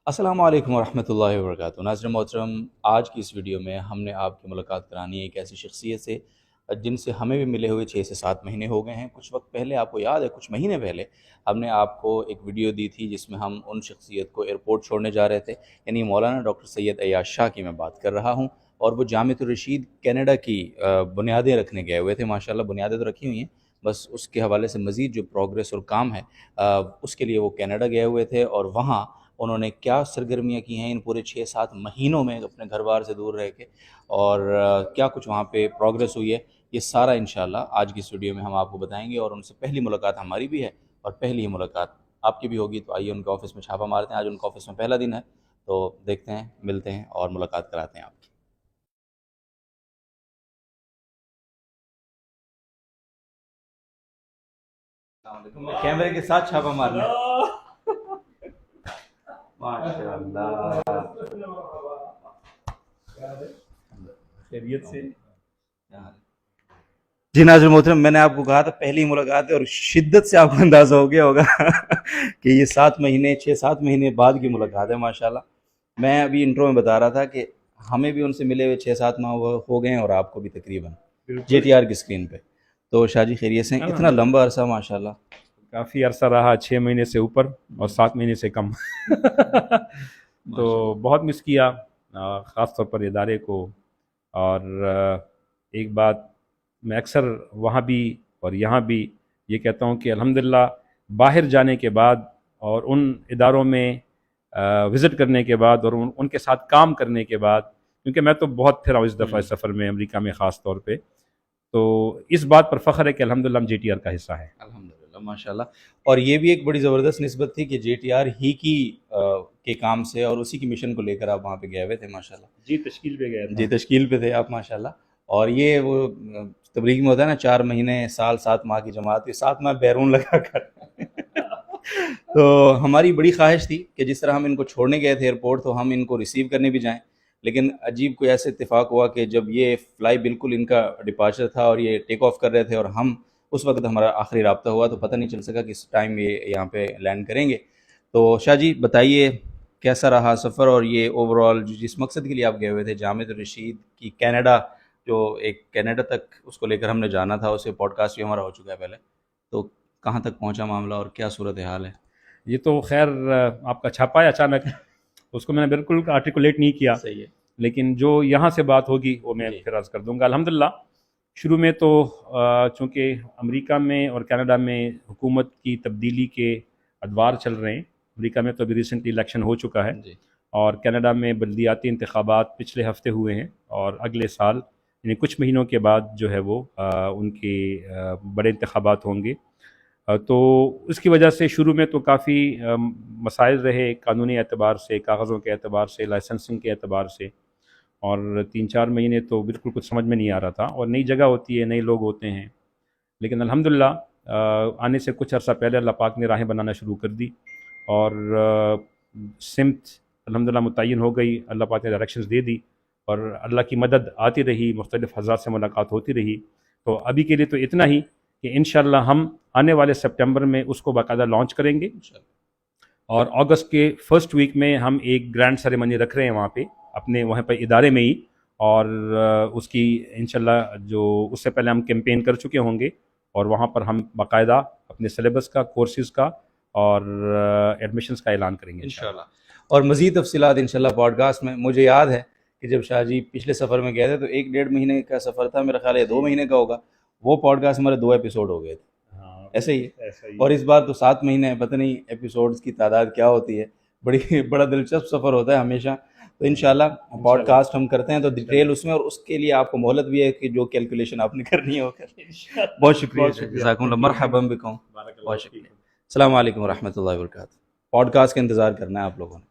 अस्सलामु अलैकुम वरहमतुल्लाहि वबरकातुहू। नाज़रीन मोहतरम, आज की इस वीडियो में हमने आपकी मुलाकात करानी है एक ऐसी शख्सियत से जिनसे हमें भी मिले हुए 6 से 7 महीने हो गए हैं। कुछ वक्त पहले, आपको याद है, कुछ महीने पहले हमने आपको एक वीडियो दी थी जिसमें हम उन शख्सियत को एयरपोर्ट छोड़ने जा रहे थे, यानी मौलाना डॉक्टर सैयद अय्याज शाह की मैं बात कर रहा हूँ। और वो जामिअतुर रशीद कनाडा की बुनियादें रखने गए हुए थे। माशाल्लाह बुनियादें तो रखी हुई हैं, बस उसके हवाले से मज़ीद जो प्रोग्रेस और काम है उसके लिए वो कनाडा गए हुए थे। और वहाँ उन्होंने क्या सरगर्मियाँ की हैं इन पूरे 6-7 महीनों में अपने घर-बार से दूर रह के, और क्या कुछ वहाँ पे प्रोग्रेस हुई है, ये सारा इंशाल्लाह आज की इस वीडियो में हम आपको बताएँगे। और उनसे पहली मुलाकात हमारी भी है और पहली ही मुलाकात आपकी भी होगी। तो आइए उनके ऑफ़िस में छापा मारते हैं। आज उनके ऑफ़िस में पहला दिन है, तो देखते हैं, मिलते हैं और मुलाकात कराते हैं आपकी। कैमरे के साथ छापा मारना है। माशाल्लाह। खैरियत से? जी नाज़रीन मोहतरम, मैंने आपको कहा था पहली मुलाकात है और शिद्दत से आपको अंदाज़ा हो गया होगा कि ये 6-7 महीने बाद की मुलाकात है माशाल्लाह। मैं अभी इंट्रो में बता रहा था कि हमें भी उनसे मिले हुए 6-7 माह हो गए हैं और आपको भी तकरीबन जेटीआर की स्क्रीन पे। तो शाहजी खैरियत से? इतना लंबा अरसा माशाल्लाह। काफ़ी अरसा रहा, 6 महीने से ऊपर और 7 महीने से कम। तो बहुत मिस किया, ख़ास तौर पर इदारे को। और एक बात मैं अक्सर वहाँ भी और यहाँ भी ये कहता हूँ कि अल्हम्दुलिल्लाह बाहर जाने के बाद और उन इदारों में विज़िट करने के बाद और उनके साथ काम करने के बाद, क्योंकि मैं तो बहुत फिरा हूँ इस दफ़ा इस सफ़र में अमेरिका में ख़ास तौर पे, तो इस बात पर फ़ख्र है कि अल्हम्दुलिल्लाह हम जेटीआर का हिस्सा है। अल्हम्दुलिल्लाह माशाल्लाह। और ये भी एक बड़ी ज़बरदस्त निस्बत थी कि जेटीआर ही की के काम से और उसी की मिशन को लेकर आप वहाँ पे गए हुए थे माशाल्लाह। जी, तश्कील पे गया जी, था। तश्कील पे थे आप माशाल्लाह। और ये वो तबलीग में होता है ना, 4 महीने, साल, 7 माह की जमात, ये 7 माह बैरून लगा कर तो हमारी बड़ी ख्वाहिश थी कि जिस तरह हम इनको छोड़ने गए थे एयरपोर्ट, तो हम इनको रिसीव करने भी जाएँ। लेकिन अजीब कोई ऐसे इत्तेफ़ाक हुआ कि जब ये फ़्लाई बिल्कुल इनका डिपार्चर था और ये टेक ऑफ कर रहे थे और हम उस वक़्त हमारा आखिरी राब्ता हुआ, तो पता नहीं चल सका किस टाइम ये यहाँ पे लैंड करेंगे। तो शाह जी बताइए, कैसा रहा सफ़र? और ये ओवरऑल जिस मकसद के लिए आप गए हुए थे, जामिअतुर रशीद की कनाडा, जो एक कनाडा तक उसको लेकर हमने जाना था, उसे पॉडकास्ट भी हमारा हो चुका है पहले, तो कहाँ तक पहुँचा मामला और क्या सूरत हाल है? ये तो खैर आपका छापा है अचानक, उसको मैंने बिल्कुल आर्टिकुलेट नहीं किया। सही है। लेकिन जो यहाँ से बात होगी वो मैं जी। फिर अर्ज़ कर दूंगा। अल्हम्दुलिल्लाह शुरू में तो चूँकि अमेरिका में और कनाडा में हुकूमत की तब्दीली के अदवार चल रहे हैं। अमेरिका में तो अभी रिसेंटली इलेक्शन हो चुका है जी। और कनाडा में बल्दियाती इंतखाबात पिछले हफ्ते हुए हैं और अगले साल यानी कुछ महीनों के बाद जो है वो उनके बड़े इंतखाबात होंगे। तो उसकी वजह से शुरू में तो काफ़ी मसाइल रहे, कानूनी एतबार से, कागज़ों के एतबार से, लाइसेंसिंग के एतबार से। और 3-4 महीने तो बिल्कुल कुछ समझ में नहीं आ रहा था और नई जगह होती है, नए लोग होते हैं। लेकिन अल्हम्दुलिल्लाह आने से कुछ अर्सा पहले अल्लाह पाक ने राहें बनाना शुरू कर दी और सिमत अल्हम्दुलिल्लाह मुतय्यन हो गई। अल्लाह पाक ने डायरेक्शंस दे दी और अल्लाह की मदद आती रही, मुख्तलिफ़ हज़रात से मुलाकात होती रही। तो अभी के लिए तो इतना ही कि इंशाअल्लाह हम आने वाले सितंबर में उसको बाकायदा लॉन्च करेंगे और अगस्त के फर्स्ट वीक में हम एक ग्रैंड सेरेमनी रख रहे हैं वहाँ पे, अपने वहाँ पर इदारे में ही। और उसकी इंशाल्लाह जो उससे पहले हम कैंपेन कर चुके होंगे और वहाँ पर हम बाकायदा अपने सिलेबस का, कोर्सेज़ का और एडमिशन्स का ऐलान करेंगे इंशाल्लाह। और मज़ीद तफ़सीलात इंशाल्लाह पॉडकास्ट में। मुझे याद है कि जब शाह जी पिछले सफ़र में गए थे तो 1-1.5 महीने का सफ़र था, मेरा ख्याल है 2 महीने का होगा। वो पॉडकास्ट हमारे 2 एपिसोड हो गए थे। हाँ, ऐसे ही है। ऐसा ही और इस बार तो 7 महीने हैं, पता नहीं एपिसोड्स की तादाद क्या होती है। बड़ी बड़ा दिलचस्प सफ़र होता है हमेशा। तो इंशाल्लाह पॉडकास्ट हम करते हैं तो डिटेल उसमें, और उसके लिए आपको मोहलत भी है कि जो कैलकुलेशन आपने करनी है वो कर लीजिए। बहुत शुक्रिया, जज़ाकुमुल्लाह, मरहबा बिकुम। बहुत शुक्रिया। अस्सलाम वालेकुम रहमतुल्लाहि व बरकातुहू। पॉडकास्ट का इंतज़ार करना है आप लोगों ने।